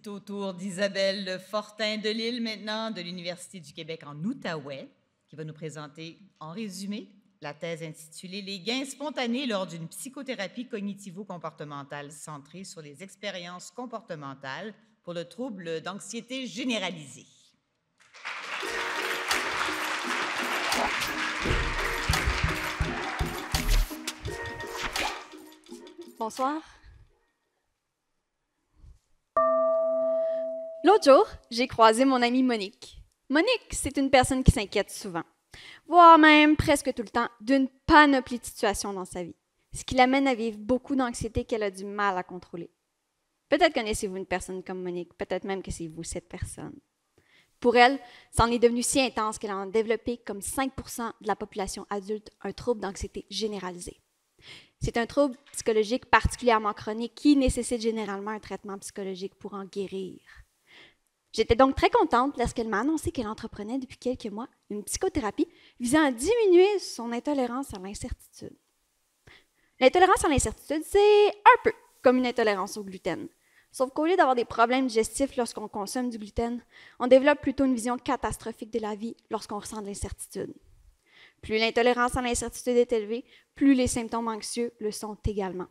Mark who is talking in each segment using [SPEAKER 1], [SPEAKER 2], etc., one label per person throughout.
[SPEAKER 1] C'est au tour d'Isabelle Fortin de Lille maintenant, de l'Université du Québec en Outaouais, qui va nous présenter en résumé la thèse intitulée « Les gains spontanés lors d'une psychothérapie cognitivo-comportementale centrée sur les expériences comportementales pour le trouble d'anxiété généralisée ».
[SPEAKER 2] Bonsoir. L'autre jour, j'ai croisé mon amie Monique. Monique, c'est une personne qui s'inquiète souvent, voire même presque tout le temps, d'une panoplie de situations dans sa vie, ce qui l'amène à vivre beaucoup d'anxiété qu'elle a du mal à contrôler. Peut-être connaissez-vous une personne comme Monique, peut-être même que c'est vous cette personne. Pour elle, c'en est devenu si intense qu'elle en a développé comme 5% de la population adulte un trouble d'anxiété généralisé. C'est un trouble psychologique particulièrement chronique qui nécessite généralement un traitement psychologique pour en guérir. J'étais donc très contente lorsqu'elle m'a annoncé qu'elle entreprenait depuis quelques mois une psychothérapie visant à diminuer son intolérance à l'incertitude. L'intolérance à l'incertitude, c'est un peu comme une intolérance au gluten. Sauf qu'au lieu d'avoir des problèmes digestifs lorsqu'on consomme du gluten, on développe plutôt une vision catastrophique de la vie lorsqu'on ressent de l'incertitude. Plus l'intolérance à l'incertitude est élevée, plus les symptômes anxieux le sont également.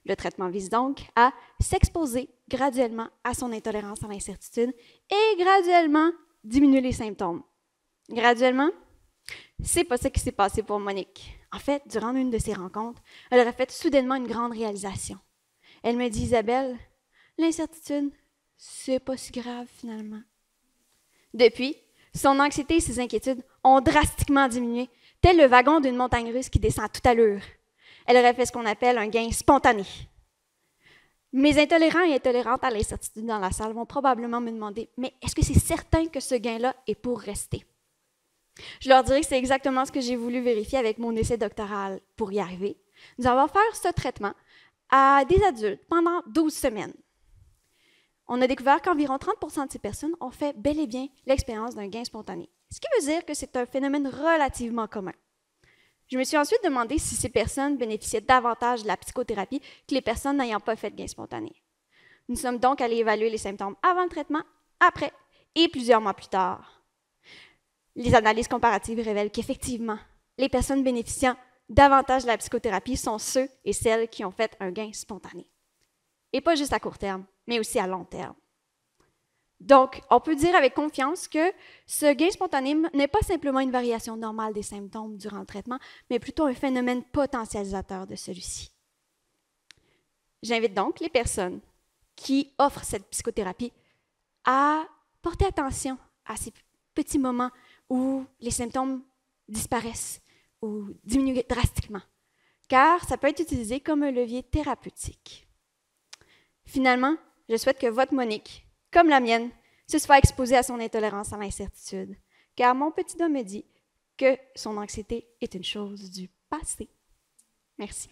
[SPEAKER 2] Le traitement vise donc à s'exposer graduellement à son intolérance à l'incertitude et graduellement diminuer les symptômes. Graduellement, c'est pas ça qui s'est passé pour Monique. En fait, durant une de ses rencontres, elle aurait fait soudainement une grande réalisation. Elle me dit, Isabelle, l'incertitude, c'est pas si grave finalement. Depuis, son anxiété et ses inquiétudes ont drastiquement diminué, tel le wagon d'une montagne russe qui descend à toute allure. Elle aurait fait ce qu'on appelle un gain spontané. Mes intolérants et intolérantes à l'incertitude dans la salle vont probablement me demander « Mais est-ce que c'est certain que ce gain-là est pour rester? » Je leur dirai que c'est exactement ce que j'ai voulu vérifier avec mon essai doctoral pour y arriver. Nous allons faire ce traitement à des adultes pendant 12 semaines. On a découvert qu'environ 30% de ces personnes ont fait bel et bien l'expérience d'un gain spontané, ce qui veut dire que c'est un phénomène relativement commun. Je me suis ensuite demandé si ces personnes bénéficiaient davantage de la psychothérapie que les personnes n'ayant pas fait de gain spontané. Nous sommes donc allés évaluer les symptômes avant le traitement, après et plusieurs mois plus tard. Les analyses comparatives révèlent qu'effectivement, les personnes bénéficiant davantage de la psychothérapie sont ceux et celles qui ont fait un gain spontané. Et pas juste à court terme, mais aussi à long terme. Donc, on peut dire avec confiance que ce gain spontané n'est pas simplement une variation normale des symptômes durant le traitement, mais plutôt un phénomène potentialisateur de celui-ci. J'invite donc les personnes qui offrent cette psychothérapie à porter attention à ces petits moments où les symptômes disparaissent ou diminuent drastiquement, car ça peut être utilisé comme un levier thérapeutique. Finalement, je souhaite que votre Monique, comme la mienne, se soit exposée à son intolérance à l'incertitude, car mon petit doigt me dit que son anxiété est une chose du passé. Merci.